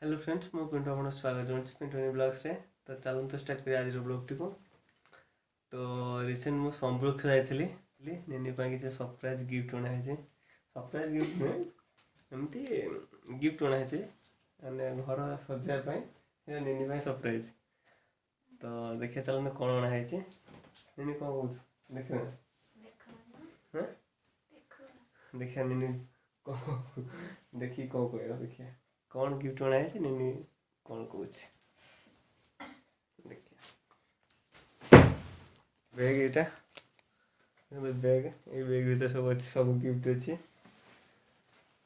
Hello friends मु पिंटू आपन स्वागत करछि PintuNini ब्लॉग्स रे। तो चलन तो स्टार्ट करी आज ब्लॉग टी को। तो रिसेंट मु संबलपुर जाइथिली निनी ପାଇଁ କିଛି सरप्राइज गिफ्ट होना है। सरप्राइज गिफ्ट में एमती गिफ्ट होना है माने घर सजा ପାଇଁ निनी ପାଇଁ सरप्राइज। तो देखिए चलन कोन होना है निनी कोन बोल देखो देखो हां देखिए निनी को देखी को कहला देखिए कौन गिफ्ट होना है निनी कौन कहूँ देखिए बैग एटा बैग ये बैग भीतर सब अच्छे सब गिफ्ट अच्छी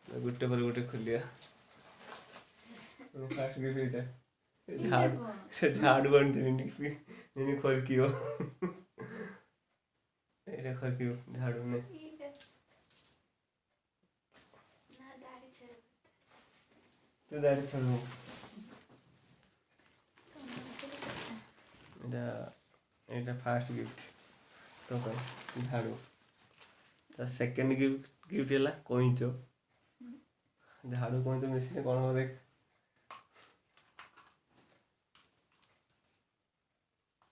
गोटे पर गोटे खोलिया फास्ट गिफ्ट एटा झाड़ू बन निनी खरकियो एटा खरकियो झाड़ू ने तो दाढ़ी छोड़ो एटा फास्ट गिफ्ट तो भाई झाड़ू तो सेकंड गिफ्ट है कईच झाड़ू कईच मिशन कौन हो देख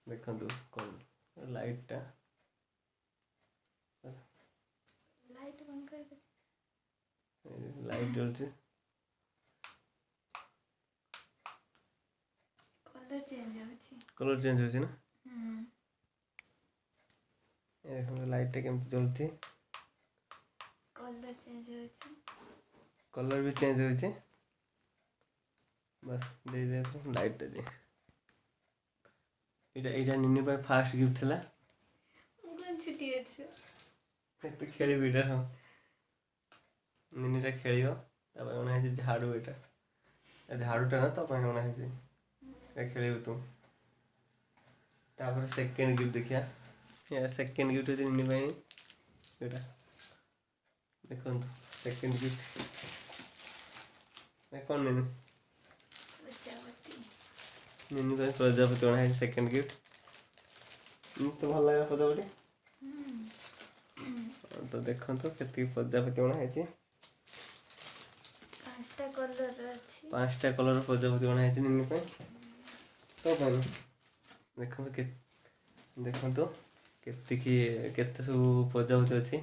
देखु कौन लाइट लाइट जलती कलर चेंज होची ना ए देखो लाइट टे केमती जलती कलर भी चेंज होची बस दे दे तो लाइट दे एटा निनी पर फास्ट गिफ्ट थला मु कोन छुटी अछि तो खेली बिटा हम निनी रे खेलियो तब ओना है झाड़ू एटा झाड़ूटा ना तो पर ओना है खेल तुम तापर सेकेंड गिफ्ट देखिया या सेकेंड गिफ्ट है निनी भाई बेटा देखो सेकेंड गिफ्ट कौन निनी निनी भाई प्रजापति होना है सेकेंड गिफ्ट तो भल लगा प्रजापति तो देखो तो केती प्रजापति होना है पांचटा कलर प्रजापति होना है निनी भाई तो भाई देखो तो केते सब प्रजापति अच्छी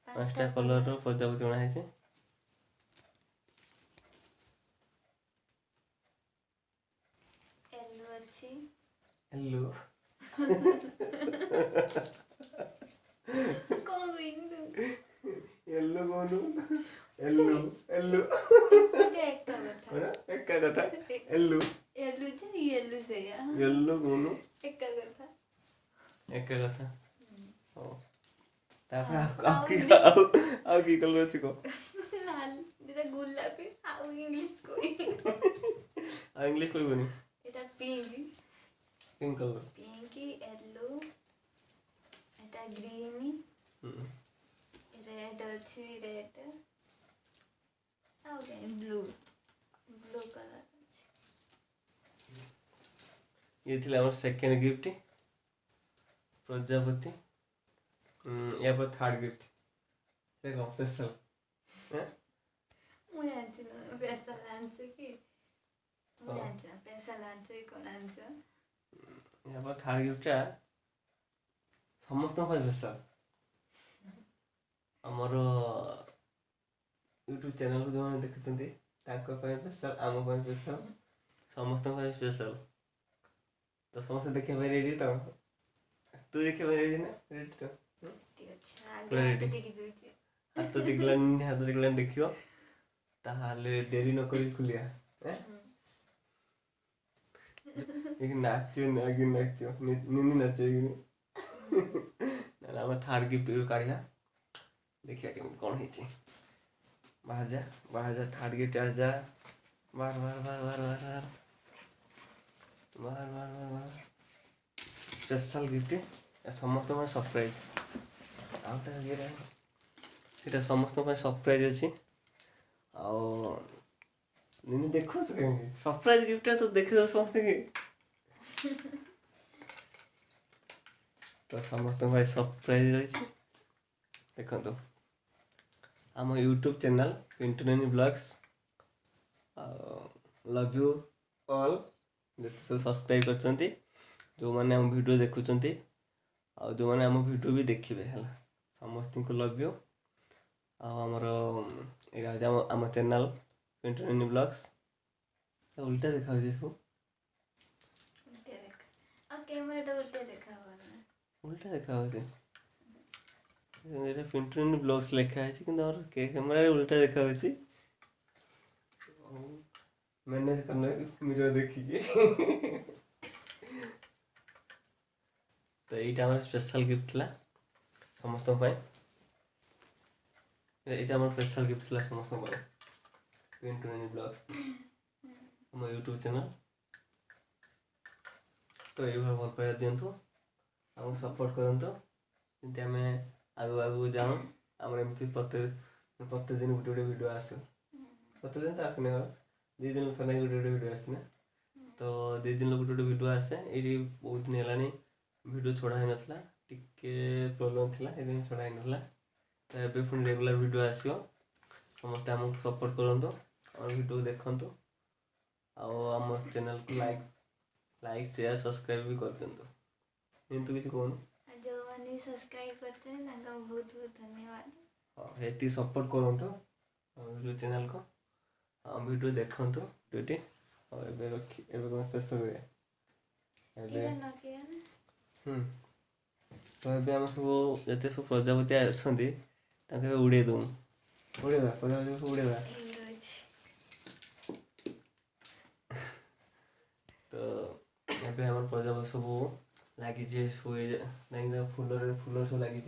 पांचटा कलर प्रजापति बना है येलो येलो कौन येलो येलो एक कथा येलो येलो से येलो कौन एक कथा ओ तापर आ की कलर अछि को लाल जेटा गुलाबी आ इंग्लिश कोई आ इंग्लिश कोई बनी एटा पिंक कलर पिंक येलो एटा ग्रीन रेड अछि रेड आ ब्लू ब्लू कलर ये थी हमारे सेकेंड गिफ्ट प्रजापति या पर थर्ड गिफ्ट स्पेशल मुझे स्पेशल आंसर की मुझे आंसर स्पेशल आंसर कौन आंसर या पर थर्ड गिफ्ट समस्त पर स्पेशल हमर यूट्यूब चैनल को जो देखुछंती ताको पर स्पेशल आम पर स्पेशल समस्त पर स्पेशल तो समस्त देखिए भाई रेडी तो तू देखिए भाई रेडी ना रेडी तो हाथ दिखलान देखियो ताहाले डेरी न करी खुलिया एक नाचियो निनी नाचियो ना हम थर्ड गिफ्ट काढिया देखिया कि कौन है बाहर जा थर्ड गिफ्ट आ जा बार बार बार बार बार बार बार बार बार स्पेशल गिफ्ट समस्त में सरप्राइज आउटा ये समस्त में सरप्राइज अच्छी आनी देखो सरप्राइज गिफ्ट तो देखे समस्त की तो समस्त भाई सरप्राइज रही देखो आम YouTube channel PintuNini blogs love you all जिते सब सब्सक्राइब करछंती जो माने हम वीडियो देखुछंती आ जो माने हम वीडियो भी देखिबे हला समस्त को लव यू आमर यहाँ आम चैनल PintuNini ब्लॉग्स उल्टा देखा सब उल्टा देखा PintuNini ब्लॉग्स लिखा है कि कैमरा उल्टा देखा मैनेज करना मिरर देखिए तो यहाँ स्पेशल गिफ्ट था समस्त यहाँ स्पेशल गिफ्ट था समस्त PintuNini ब्लॉग्स हम यूट्यूब चैनल तो ये भल पाया दिंतु आमको सपोर्ट करंतु एमती आम आगु आगु जाऊँ आम एमती प्रत्येक दिन गोटे गोटे वीडियो आसू प्रत्येक दिन तो आसने घर 2 दिन थोड़ा गोटे गोटे वीडियो आसना तो 2 दिन गोटे गोटे वीडियो आसे ये बहुत दिन है वीडियो छोड़ा ही नाला टिके प्रोब्लेम थी ये छोड़ा ही नाला तो ये पुणी रेगुलर वीडियो आसो समस्त आमको सपोर्ट करूँ आम वीडियो देखु आम चैनल को लाइक शेयर सब्सक्राइब भी कर दिंतु किंतु किसी कहूँ जो माने सब्सक्राइब करते हैं तांका बहुत बहुत धन्यवाद हाँ ये सपोर्ट करूँ यूट्यूब चैनल को हम वीडियो देखु वीडियोटी और एबे रखी एबे कौन शेष हुए तो एबे हम सब जते सब प्रजापति आछंती ताके उड़े दऊ उड़ेबा प्रजापति सब उड़ेबा तो एबे हमर प्रजापति सब लागी जे हुए नहीं फूल सब लागी